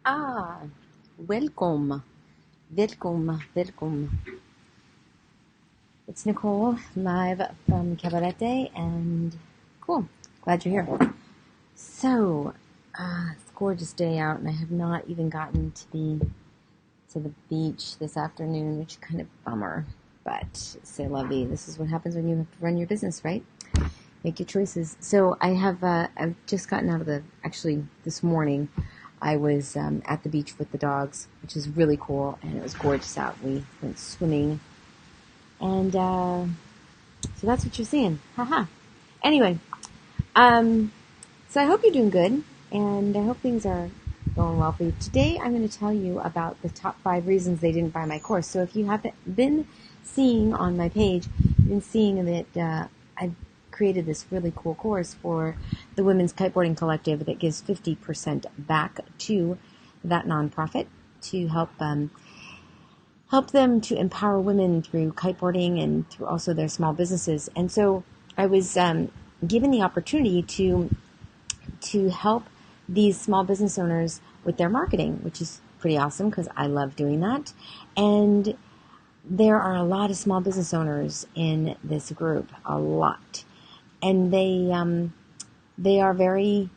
Ah, welcome, welcome. It's Nicole, live from Cabarete, and cool. Glad you're here. So, it's a gorgeous day out, and I have not even gotten to the beach this afternoon, which is kind of bummer. But c'est la vie. This is what happens when you have to run your business, right? Make your choices. So I've just gotten out of actually this morning, I was at the beach with the dogs, which is really cool, and it was gorgeous out. We went swimming, and so that's what you're seeing. Haha. Anyway, so I hope you're doing good, and I hope things are going well for you. Today, I'm going to tell you about the top 5 reasons they didn't buy my course. So if you haven't been seeing on my page, you've been seeing that I've created this really cool course for the Women's Kiteboarding Collective that gives 50% back to that nonprofit to help them to empower women through kiteboarding and through also their small businesses. And so I was given the opportunity to help these small business owners with their marketing, which is pretty awesome because I love doing that. And there are a lot of small business owners in this group, a lot. And they are very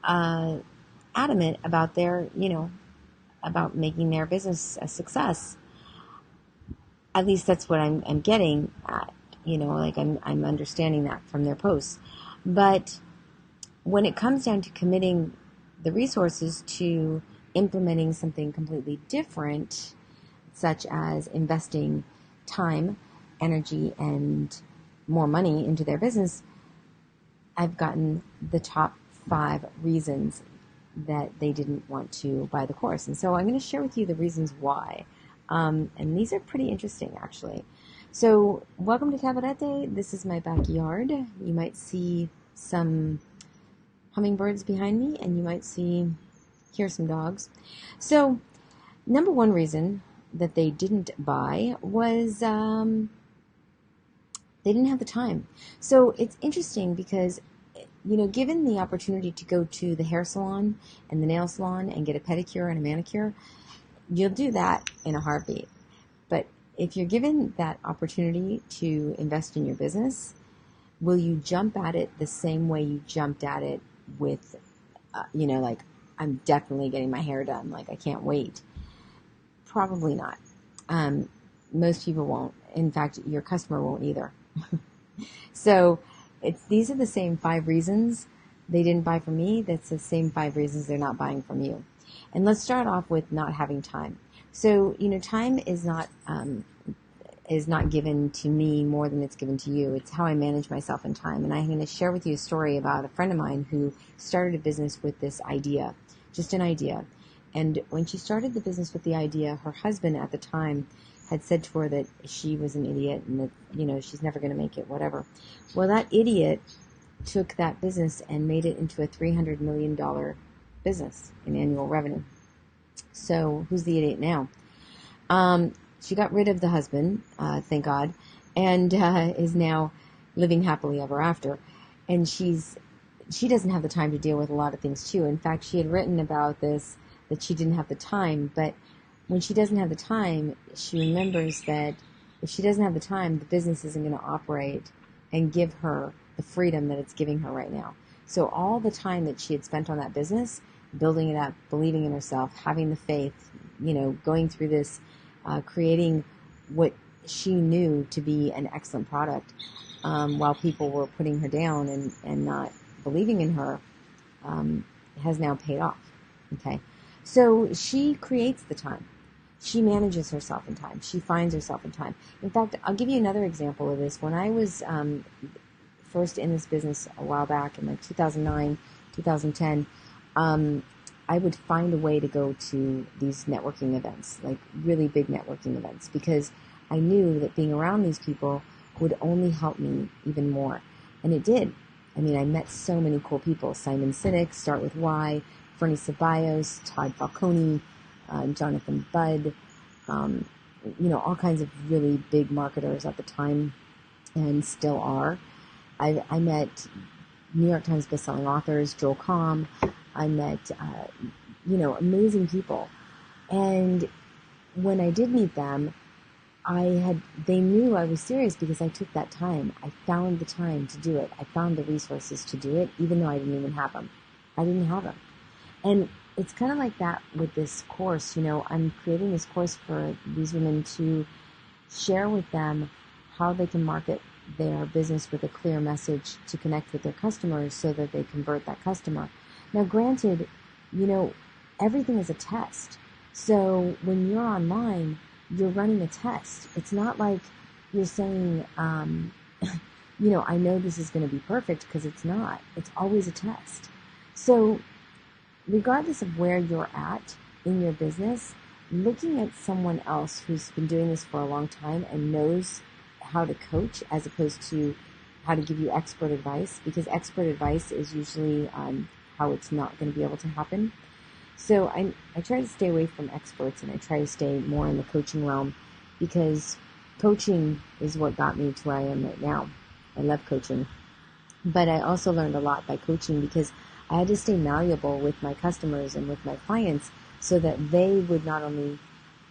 adamant about about making their business a success. At least that's what I'm getting at, I'm understanding that from their posts. But when it comes down to committing the resources to implementing something completely different, such as investing time, energy, and more money into their business, I've gotten the top 5 reasons that they didn't want to buy the course. And so I'm going to share with you the reasons why. And these are pretty interesting, actually. So welcome to Cabarete. This is my backyard. You might see some hummingbirds behind me, and you might hear some dogs. So number 1 reason that they didn't buy was they didn't have the time. So it's interesting because, given the opportunity to go to the hair salon and the nail salon and get a pedicure and a manicure, you'll do that in a heartbeat. But if you're given that opportunity to invest in your business, will you jump at it the same way you jumped at it with, I'm definitely getting my hair done, I can't wait? Probably not. Most people won't. In fact, your customer won't either. So these are the same 5 reasons they didn't buy from me. That's the same 5 reasons they're not buying from you. And let's start off with not having time. So, time is not given to me more than it's given to you. It's how I manage myself in time. And I'm going to share with you a story about a friend of mine who started a business with this idea, just an idea. And when she started the business with the idea, her husband at the time had said to her that she was an idiot and that, she's never going to make it, whatever. Well, that idiot took that business and made it into a $300 million business in annual revenue. So who's the idiot now? She got rid of the husband, thank God, and is now living happily ever after. And she doesn't have the time to deal with a lot of things too. In fact, she had written about this, that she didn't have the time. But when she doesn't have the time, she remembers that if she doesn't have the time, the business isn't going to operate and give her the freedom that it's giving her right now. So all the time that she had spent on that business, building it up, believing in herself, having the faith, going through this, creating what she knew to be an excellent product, while people were putting her down and not believing in her, has now paid off. Okay. So she creates the time. She manages herself in time. She finds herself in time. In fact, I'll give you another example of this. When I was first in this business a while back in 2009, 2010, I would find a way to go to these networking events, really big networking events, because I knew that being around these people would only help me even more. And it did. I met so many cool people. Simon Sinek, Start With Why, Fernie Ceballos, Todd Falcone, Jonathan Budd, all kinds of really big marketers at the time and still are. I met New York Times bestselling authors, Joel Comm. I met amazing people. And when I did meet them, they knew I was serious because I took that time. I found the time to do it. I found the resources to do it, even though I didn't even have them. I didn't have them. And it's kind of like that with this course. I'm creating this course for these women to share with them how they can market their business with a clear message to connect with their customers so that they convert that customer. Now, granted, everything is a test. So when you're online, you're running a test. It's not like you're saying, I know this is going to be perfect, because it's not. It's always a test. So regardless of where you're at in your business, looking at someone else who's been doing this for a long time and knows how to coach as opposed to how to give you expert advice, because expert advice is usually how it's not going to be able to happen. So I try to stay away from experts, and I try to stay more in the coaching realm, because coaching is what got me to where I am right now. I love coaching. But I also learned a lot by coaching, because I had to stay malleable with my customers and with my clients so that they would not only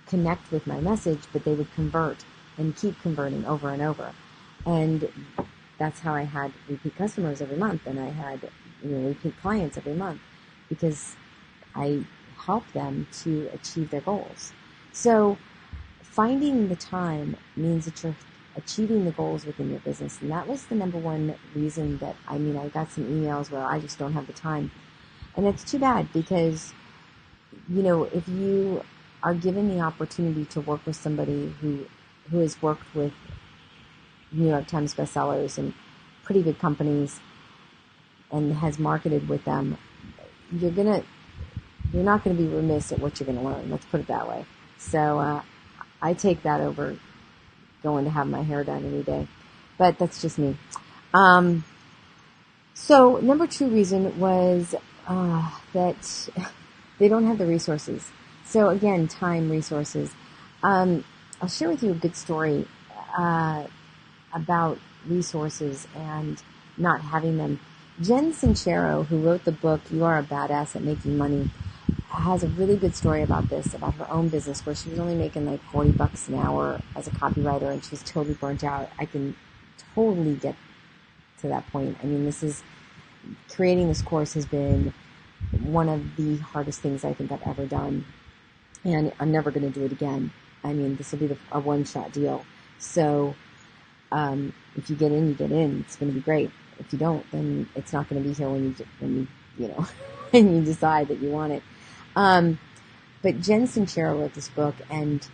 connect with my message, but they would convert and keep converting over and over. And that's how I had repeat customers every month, and I had repeat clients every month, because I help them to achieve their goals. So finding the time means that you're achieving the goals within your business. And that was the number one reason that, I got some emails where I just don't have the time. And it's too bad, because, if you are given the opportunity to work with somebody who has worked with New York Times bestsellers and pretty big companies and has marketed with them, you're not going to be remiss at what you're going to learn. Let's put it that way. So I take that over going to have my hair done any day. But that's just me. So number 2 reason was that they don't have the resources. So again, time, resources. I'll share with you a good story about resources and not having them. Jen Sincero, who wrote the book, You Are a Badass at Making Money, has a really good story about this, about her own business, where she was only making like $40 an hour as a copywriter, and she was totally burnt out. I can totally get to that point. Creating this course has been one of the hardest things I think I've ever done, and I'm never going to do it again. This will be a one-shot deal. So if you get in, you get in. It's going to be great. If you don't, then it's not going to be here when when you decide that you want it. But Jen Sincero wrote this book, and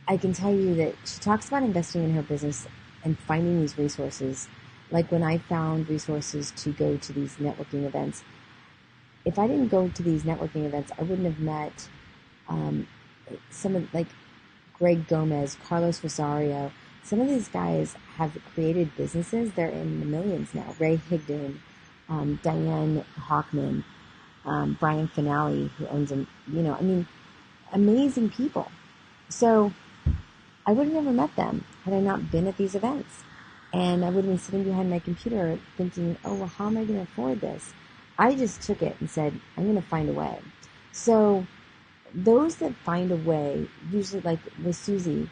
I can tell you that she talks about investing in her business and finding these resources. Like when I found resources to go to these networking events, if I didn't go to these networking events, I wouldn't have met some of, like, Greg Gomez, Carlos Rosario. Some of these guys have created businesses. They're in the millions now. Ray Higdon, Diane Hockman, Brian Finale, who owns amazing people. So I would have never met them had I not been at these events. And I would have been sitting behind my computer thinking, oh, well, how am I going to afford this? I just took it and said, I'm going to find a way. So those that find a way, usually like with Susie,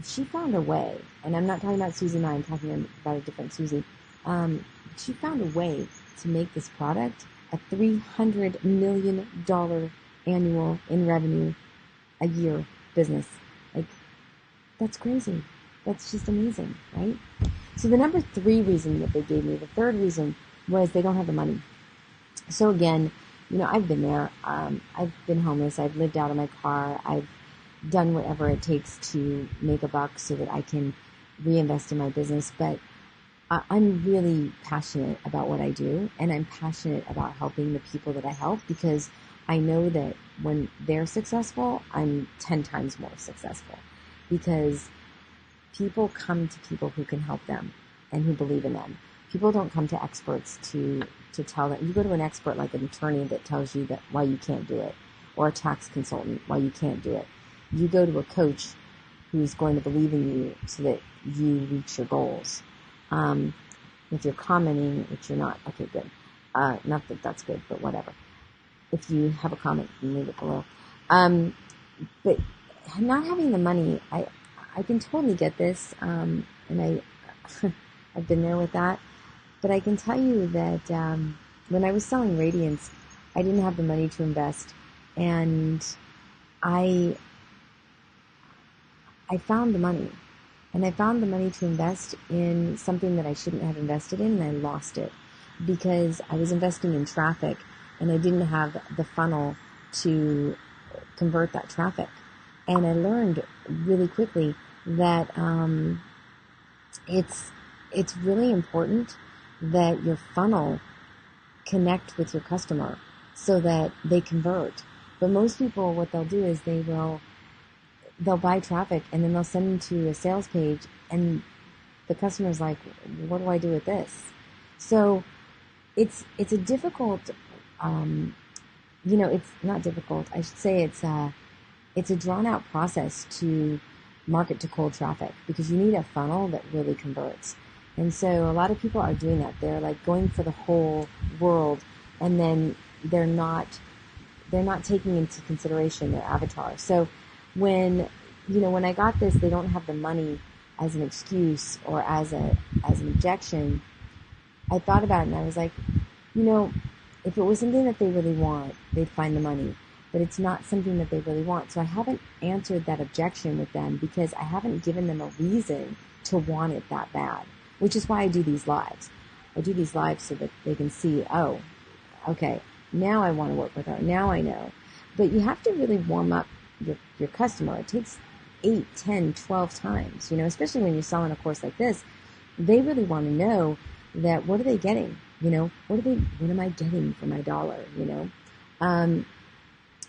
she found a way. And I'm not talking about Susie and I'm talking about a different Susie. She found a way to make this product a $300 million annual in revenue a year business. Like, that's crazy. That's just amazing, right? So the number 3 reason that they gave me, the third reason, was they don't have the money. So again, I've been there. I've been homeless. I've lived out of my car. I've done whatever it takes to make a buck so that I can reinvest in my business. But I'm really passionate about what I do, and I'm passionate about helping the people that I help, because I know that when they're successful, I'm 10 times more successful, because people come to people who can help them and who believe in them. People don't come to experts to tell them. You go to an expert like an attorney that tells you that why you can't do it, or a tax consultant why you can't do it. You go to a coach who's going to believe in you so that you reach your goals. If you're commenting, which you're not, okay, good. Not that that's good, but whatever. if you have a comment, you can leave it below. But not having the money, I can totally get this, and I've been there with that. But I can tell you that when I was selling Radiance, I didn't have the money to invest, and I found the money. And I found the money to invest in something that I shouldn't have invested in, and I lost it because I was investing in traffic, and I didn't have the funnel to convert that traffic. And I learned really quickly that it's really important that your funnel connect with your customer so that they convert. But most people, what they'll do is they'll buy traffic and then they'll send them to a sales page, and the customer's like, what do I do with this? So it's a difficult, it's not difficult. I should say it's a drawn out process to market to cold traffic, because you need a funnel that really converts. And so a lot of people are doing that. They're like going for the whole world, and then they're not taking into consideration their avatar. So when I got this, they don't have the money as an excuse or as an objection. I thought about it and I was like, if it was something that they really want, they'd find the money. But it's not something that they really want. So I haven't answered that objection with them because I haven't given them a reason to want it that bad, which is why I do these lives. I do these lives so that they can see, oh, okay, now I want to work with her. Now I know. But you have to really warm up your customer. It takes 8, 10, 12 times, especially when you're selling a course like this. They really want to know that what are they getting? What am I getting for my dollar?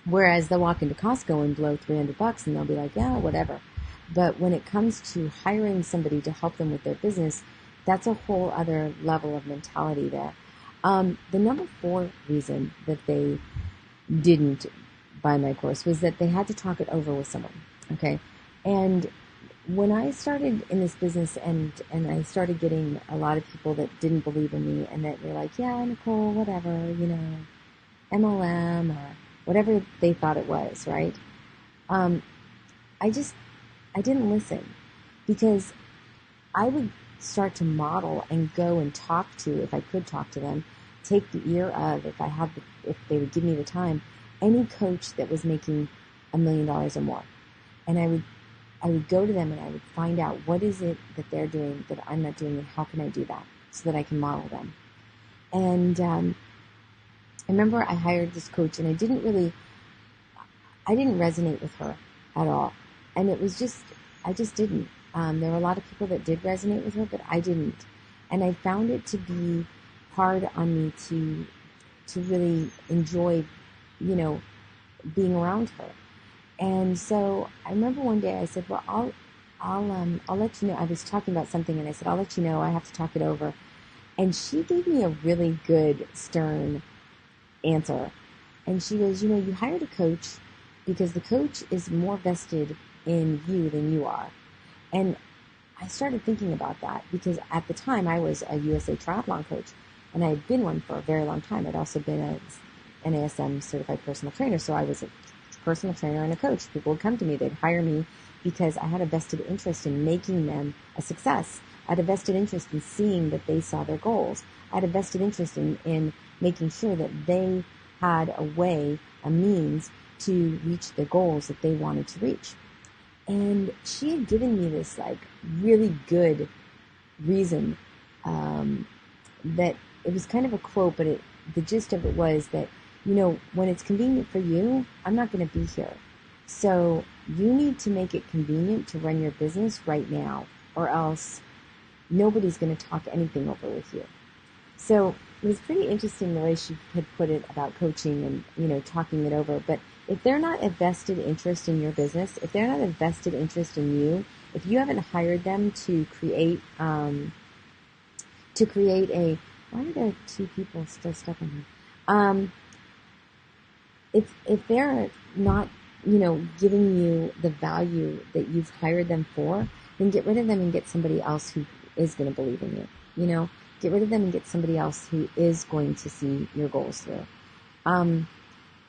Whereas they'll walk into Costco and blow $300 and they'll be like, yeah, whatever. But when it comes to hiring somebody to help them with their business, that's a whole other level of mentality there. The number 4 reason that they didn't buy my course was that they had to talk it over with someone. Okay. And when I started in this business and I started getting a lot of people that didn't believe in me and that were like, yeah, Nicole, whatever, MLM or whatever they thought it was, right? I didn't listen, because I would start to model and go and talk to, if I could talk to them, take the ear of, if they would give me the time, any coach that was making $1 million or more. And I would go to them and I would find out what is it that they're doing that I'm not doing, and how can I do that so that I can model them. And I remember I hired this coach, and I didn't resonate with her at all. And it was I just didn't. There were a lot of people that did resonate with her, but I didn't. And I found it to be hard on me to really enjoy, being around her. And so I remember one day I said, well, I'll let you know. I was talking about something and I said, I'll let you know. I have to talk it over. And she gave me a really good, stern answer. And she goes, you hired a coach because the coach is more vested in you than you are. And I started thinking about that because at the time I was a USA Triathlon coach, and I had been one for a very long time. I'd also been an NASM certified personal trainer, so I was a personal trainer and a coach. People would come to me, they'd hire me because I had a vested interest in making them a success. I had a vested interest in seeing that they saw their goals. I had a vested interest in making sure that they had a way, a means to reach the goals that they wanted to reach. And she had given me this really good reason, that it was kind of a quote, but the gist of it was that, when it's convenient for you, I'm not going to be here. So you need to make it convenient to run your business right now, or else nobody's going to talk anything over with you. So it was pretty interesting the way she had put it about coaching and, talking it over. But if they're not a vested interest in your business, if they're not a vested interest in you, if you haven't hired them to create why are there 2 people still stuck in here? If they're not, giving you the value that you've hired them for, then get rid of them and get somebody else who is going to believe in you. Get rid of them and get somebody else who is going to see your goals through.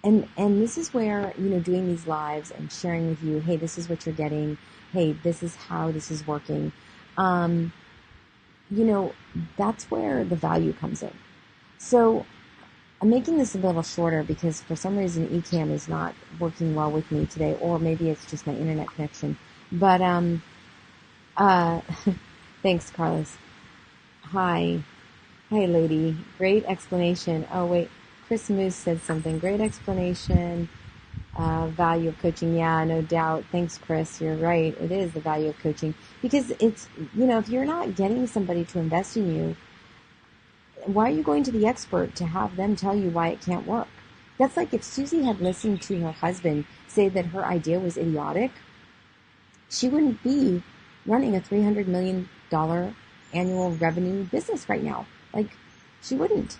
And this is where, doing these lives and sharing with you, hey, this is what you're getting. Hey, this is how this is working. Um, that's where the value comes in. So I'm making this a little shorter because for some reason Ecamm is not working well with me today, or maybe it's just my internet connection. But uh, thanks, Carlos. Hi, hi, lady. Great explanation. Oh wait, Chris Moose said something. Great explanation. Value of coaching. Yeah, no doubt. Thanks, Chris. You're right. It is the value of coaching because it's if you're not getting somebody to invest in you, why are you going to the expert to have them tell you why it can't work? That's like if Susie had listened to her husband say that her idea was idiotic, she wouldn't be running a $300 million annual revenue business right now. Like, she wouldn't.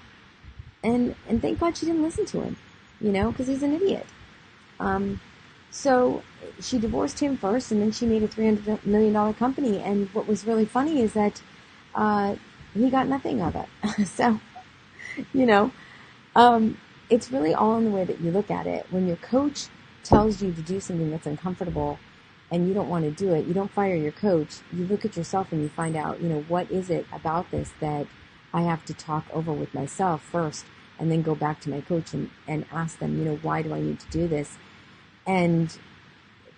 And thank God she didn't listen to him, because he's an idiot. So she divorced him first, and then she made a $300 million company. And what was really funny is that he got nothing of it. So, it's really all in the way that you look at it. When your coach tells you to do something that's uncomfortable and you don't want to do it, you don't fire your coach. You look at yourself and you find out, what is it about this that I have to talk over with myself first, and then go back to my coach and ask them, why do I need to do this? And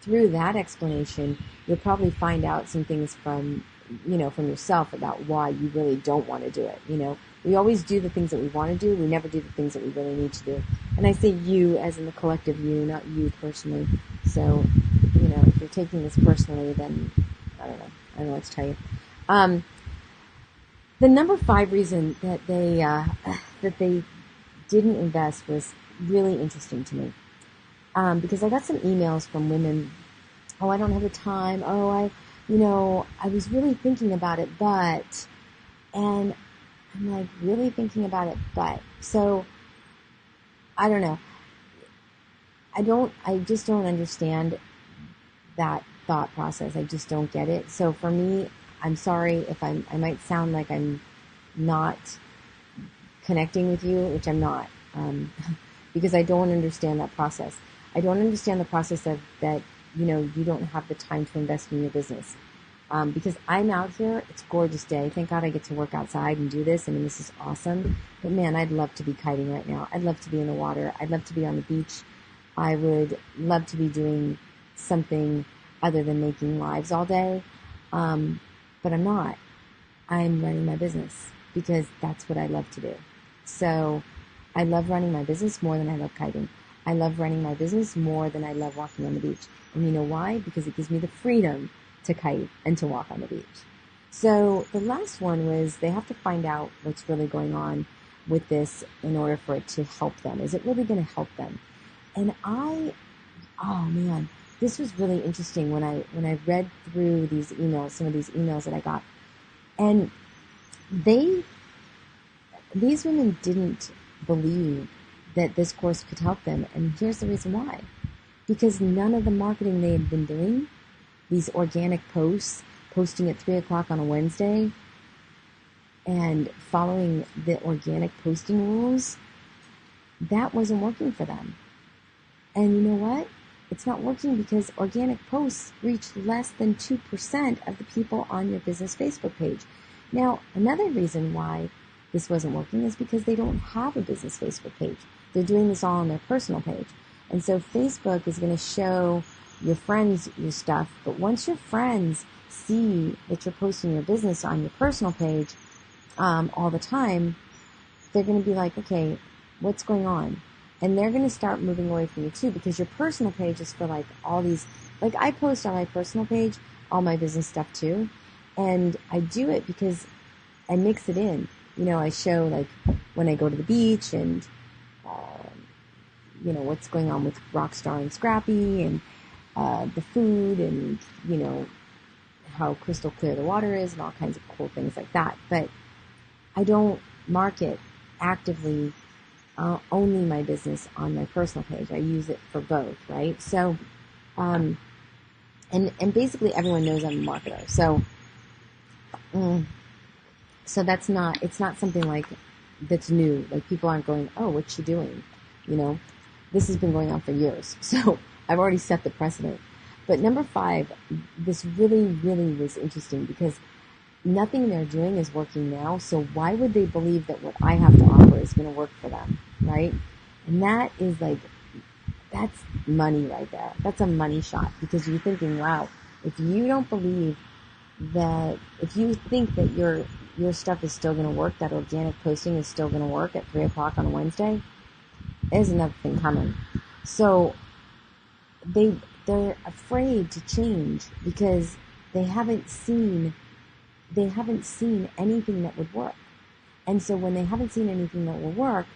through that explanation, you'll probably find out some things from yourself about why you really don't want to do it. We always do the things that we want to do. We never do the things that we really need to do. And I say you as in the collective you, not you personally. So, if you're taking this personally, then I don't know what to tell you. The number 5 reason that they didn't invest was really interesting to me. Because I got some emails from women. Oh, I don't have the time. Oh, I was really thinking about it, but, and I'm like, really thinking about it, but, so, I don't know. I just don't understand that thought process. I just don't get it. So for me, I'm sorry if I might sound like I'm not connecting with you, which I'm not, because I don't understand that process. I don't understand the process of that, you don't have the time to invest in your business. Because I'm out here, it's a gorgeous day. Thank God I get to work outside and do this. I mean, this is awesome. But man, I'd love to be kiting right now. I'd love to be in the water. I'd love to be on the beach. I would love to be doing something other than making lives all day. But I'm not. I'm running my business because that's what I love to do. So I love running my business more than I love kiting. I love running my business more than I love walking on the beach. And you know why? Because it gives me the freedom to kite and to walk on the beach. So the last one was they have to find out what's really going on with this in order for it to help them. Is it really going to help them? And oh man, this was really interesting when I read through these emails, some of these emails that I got. And these women didn't believe that this course could help them. And here's the reason why. Because none of the marketing they had been doing, these organic posts, posting at 3 o'clock on a Wednesday, and following the organic posting rules, that wasn't working for them. And you know what? It's not working because organic posts reach less than 2% of the people on your business Facebook page. Now, another reason why this wasn't working is because they don't have a business Facebook page. They're doing this all on their personal page. And so Facebook is going to show your friends your stuff, but once your friends see that you're posting your business on your personal page all the time, they're going to be like, okay, what's going on? And they're going to start moving away from you too, because your personal page is for like all these, like I post on my personal page all my business stuff too, and I do it because I mix it in. I show like when I go to the beach and what's going on with Rockstar and Scrappy and the food and, how crystal clear the water is and all kinds of cool things like that. But I don't market actively only my business on my personal page. I use it for both, right? So, and basically everyone knows I'm a marketer. So, so it's not something like that's new. Like people aren't going, oh, what's she doing? this has been going on for years. So I've already set the precedent. But number 5, this really, really was interesting because nothing they're doing is working now. So why would they believe that what I have to offer is going to work for them, right? And that is like, that's money right there. That's a money shot because you're thinking, wow, if you don't believe that, if you think that your stuff is still going to work, that organic posting is still going to work at 3 o'clock on a Wednesday, there's another thing coming. So they're afraid to change because they haven't seen anything that would work. And so when they haven't seen anything that will work,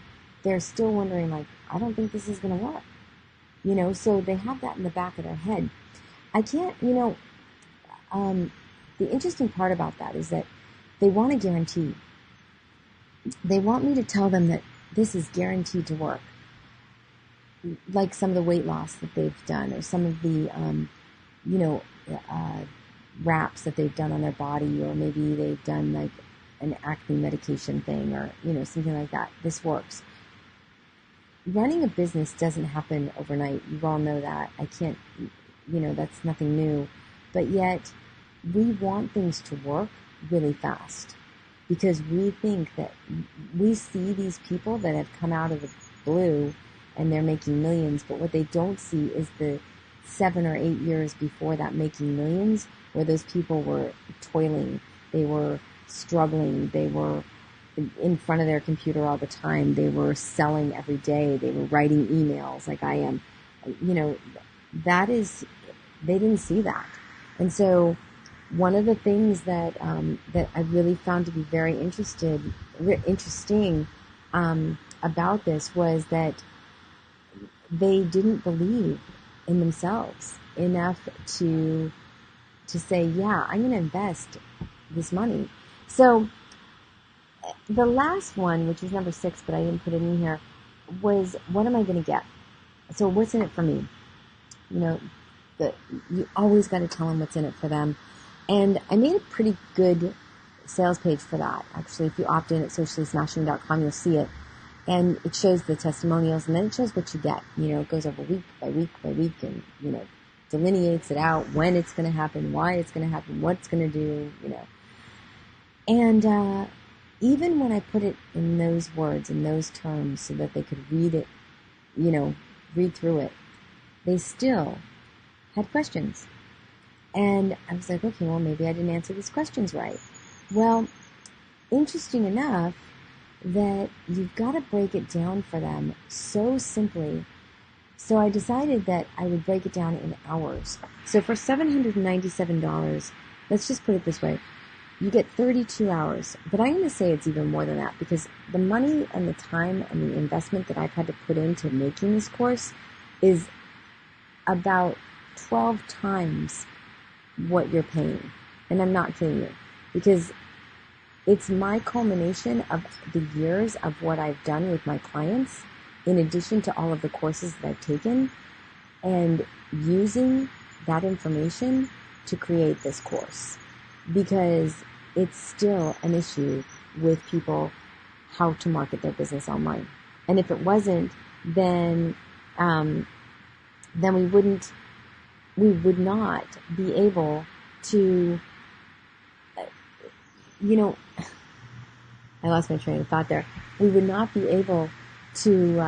they're still wondering, like, I don't think this is going to work. So they have that in the back of their head. I can't, the interesting part about that is that they want a guarantee. They want me to tell them that this is guaranteed to work. Like some of the weight loss that they've done, or some of the, wraps that they've done on their body, or maybe they've done like an acne medication thing, or, something like that. This works. Running a business doesn't happen overnight. You all know that. I can't, that's nothing new. But yet, we want things to work really fast because we think that we see these people that have come out of the blue and they're making millions, but what they don't see is the 7 or 8 years before that making millions, where those people were toiling, they were struggling, they were in front of their computer all the time, they were selling every day, they were writing emails like I am. That is, they didn't see that. And so one of the things that that I really found to be very interesting about this was that they didn't believe in themselves enough to say, yeah, I'm going to invest this money. So the last one, which is number 6, but I didn't put it in here, was what am I going to get? So what's in it for me? You always got to tell them what's in it for them. And I made a pretty good sales page for that. Actually, if you opt in at sociallysmashing.com, you'll see it. And it shows the testimonials, and then it shows what you get. It goes over week by week by week, and, delineates it out, when it's going to happen, why it's going to happen, what it's going to do, And even when I put it in those words, in those terms, so that they could read it, read through it, they still had questions. And I was like, okay, well, maybe I didn't answer these questions right. Well, interesting enough that you've got to break it down for them so simply. So I decided that I would break it down in hours. So for $797, let's just put it this way. You get 32 hours, but I'm going to say it's even more than that because the money and the time and the investment that I've had to put into making this course is about 12 times what you're paying. And I'm not kidding you, because it's my culmination of the years of what I've done with my clients, in addition to all of the courses that I've taken, and using that information to create this course, because it's still an issue with people how to market their business online. And if it wasn't, then we would not be able to, I lost my train of thought there. We would not be able to,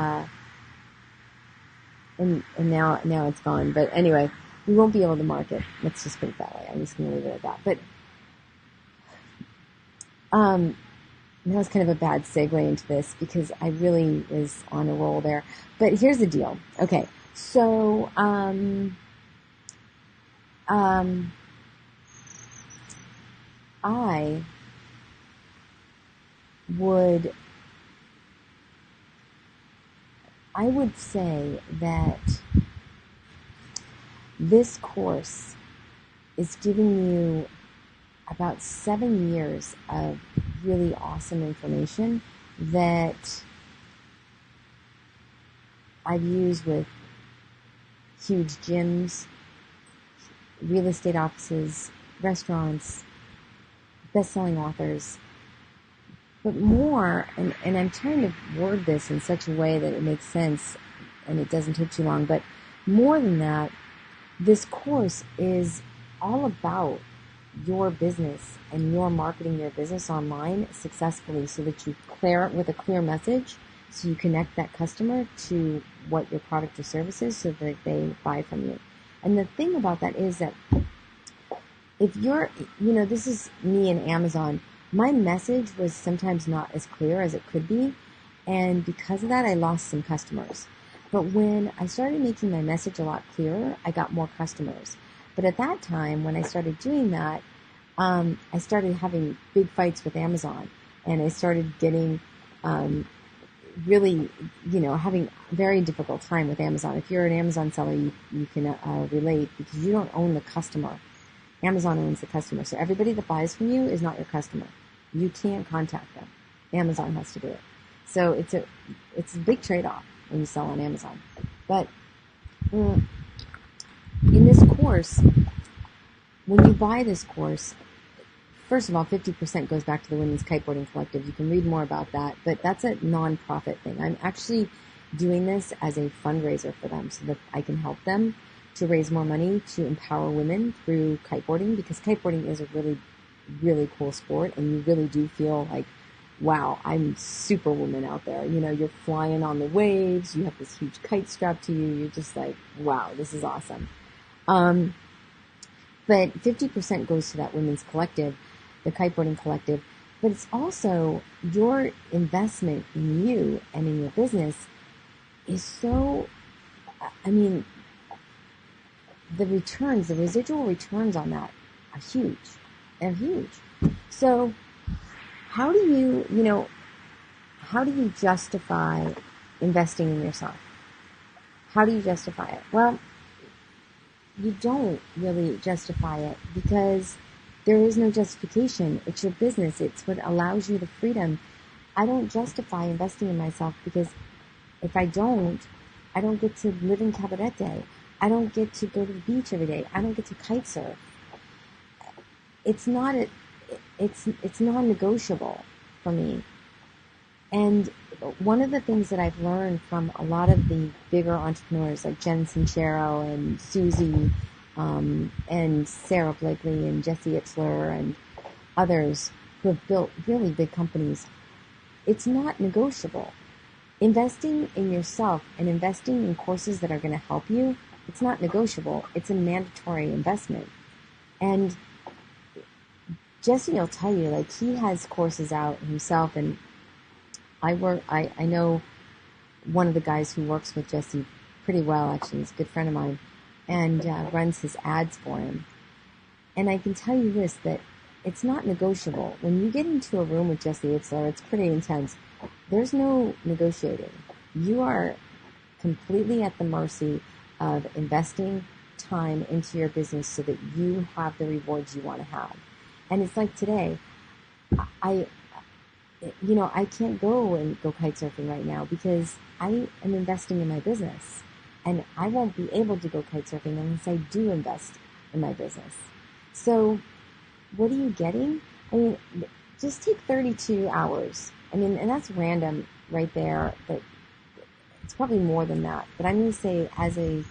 and now it's gone. But anyway, we won't be able to market. Let's just put it that way. I'm just going to leave it at that. But that was kind of a bad segue into this because I really was on a roll there. But here's the deal. Okay, so I would say that this course is giving you about 7 years of really awesome information that I've used with huge gyms, real estate offices, restaurants, best-selling authors, but more, and I'm trying to word this in such a way that it makes sense and it doesn't take too long. But more than that, this course is all about your business and your marketing your business online successfully, so that you clear it with a clear message, so you connect that customer to what your product or service is, so that they buy from you. And the thing about that is that if you're, this is me and Amazon, my message was sometimes not as clear as it could be, and because of that, I lost some customers. But when I started making my message a lot clearer, I got more customers. But at that time, when I started doing that, I started having big fights with Amazon, and I started getting really, having a very difficult time with Amazon. If you're an Amazon seller, you can relate, because you don't own the customer. Amazon owns the customer. So everybody that buys from you is not your customer. You can't contact them. Amazon has to do it. So it's a big trade-off when you sell on Amazon. But in this course, when you buy this course, first of all, 50% goes back to the Women's Kiteboarding Collective. You can read more about that, but that's a non-profit thing. I'm actually doing this as a fundraiser for them, so that I can help them to raise more money to empower women through kiteboarding, because kiteboarding is a really, really cool sport, and you really do feel like, wow, I'm superwoman out there. You're flying on the waves, you have this huge kite strapped to you, you're just like, wow, this is awesome. But 50% goes to that women's collective, the kiteboarding collective, but it's also your investment in you and in your business is so, the residual returns on that are huge. They're huge. So how do you justify investing in yourself? How do you justify it? Well, you don't really justify it, because there is no justification. It's your business. It's what allows you the freedom. I don't justify investing in myself, because if I don't get to live in Cabarete. I don't get to go to the beach every day. I don't get to kite surf. It's non-negotiable for me. And one of the things that I've learned from a lot of the bigger entrepreneurs like Jen Sincero and Susie and Sarah Blakely and Jesse Itzler and others who have built really big companies, it's not negotiable. Investing in yourself and investing in courses that are going to help you, it's not negotiable. It's a mandatory investment. And Jesse will tell you, like, he has courses out himself, and I know one of the guys who works with Jesse pretty well, actually. He's a good friend of mine, and runs his ads for him. And I can tell you this, that it's not negotiable. When you get into a room with Jesse Itzler, it's pretty intense. There's no negotiating. You are completely at the mercy of investing time into your business so that you have the rewards you want to have. And it's like today, I can't go kite surfing right now because I am investing in my business, and I won't be able to go kite surfing unless I do invest in my business. So what are you getting? Just take 32 hours. And that's random right there, but it's probably more than that. But I'm going to say as a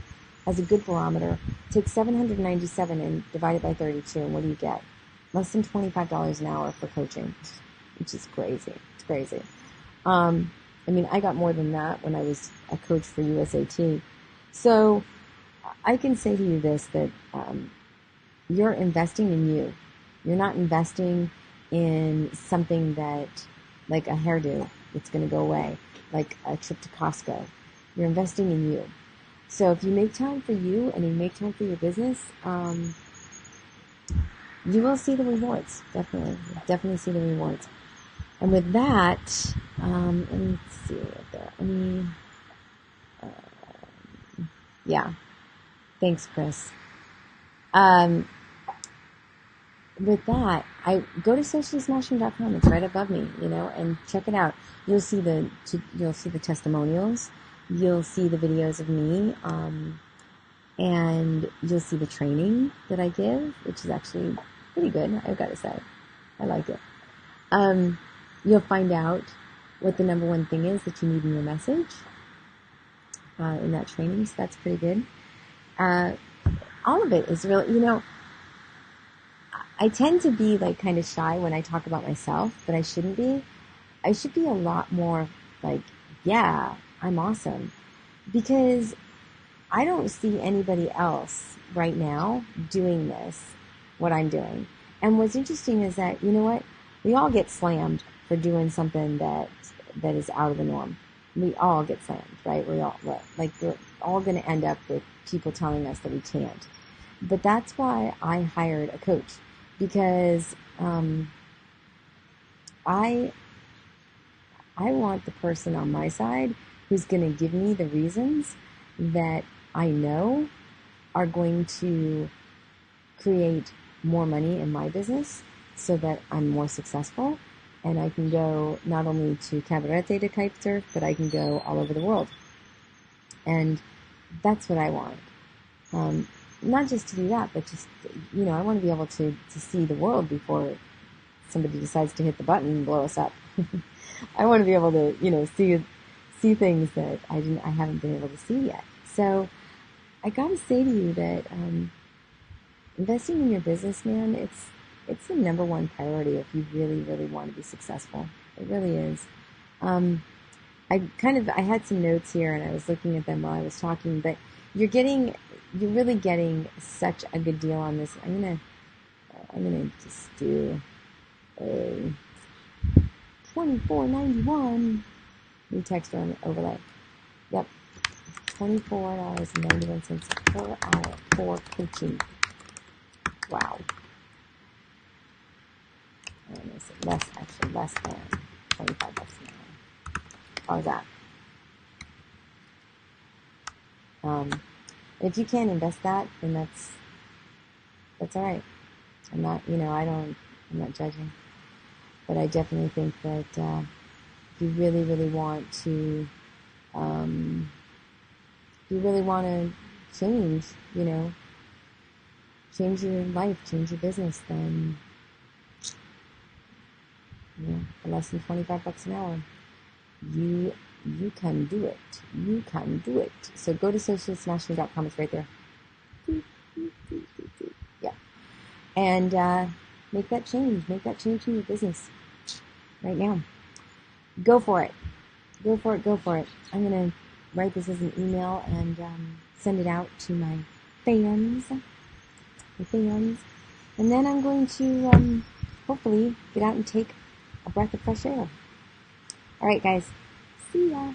good barometer, take 797 and divide it by 32, and what do you get? Less than $25 an hour for coaching, which is crazy. It's crazy. I got more than that when I was a coach for USAT. So I can say to you this, that you're investing in you. You're not investing in something that, like a hairdo, that's going to go away, like a trip to Costco. You're investing in you. So if you make time for you and you make time for your business, you will see the rewards. Definitely see the rewards. And with that, let me see right there. Yeah. Thanks, Chris. With that, I go to sociallysmashing.com. It's right above me, and check it out. You'll see the testimonials. You'll see the videos of me, and you'll see the training that I give, which is actually pretty good, I've got to say. I like it. You'll find out what the number one thing is that you need in your message. in that training, so that's pretty good. All of it is really, I tend to be like kind of shy when I talk about myself, but I shouldn't be. I should be a lot more like, yeah, I'm awesome, because I don't see anybody else right now doing what I'm doing. And what's interesting is that, you know what? We all get slammed for doing something that is out of the norm. We all get slammed, right? We're all going to end up with people telling us that we can't. But that's why I hired a coach, because I want the person on my side who's going to give me the reasons that I know are going to create more money in my business so that I'm more successful, and I can go not only to Cabarete to kite surf, but I can go all over the world. And that's what I want. Not just to do that, but just, I want to be able to see the world before somebody decides to hit the button and blow us up. I want to be able to, see things that I haven't been able to see yet. So I got to say to you that investing in your business, man, it's the number one priority if you really, really want to be successful. It really is. I had some notes here and I was looking at them while I was talking, but you're really getting such a good deal on this. I'm gonna just do a $24.91 new text overlay. Yep, $24.91 per hour for coaching. Wow. Less than $25 an hour. How's that? If you can't invest that, then that's all right. I'm not judging, but I definitely think that if you really, really want to, change, change your life, change your business, then, for less than $25 an hour, you can do it. You can do it. So go to socialsmashing.com. It's right there. Yeah. And make that change. Make that change in your business right now. Go for it. Go for it. Go for it. I'm going to write this as an email and send it out to my fans. And then I'm going to hopefully get out and take a breath of fresh air. All right, guys. See ya.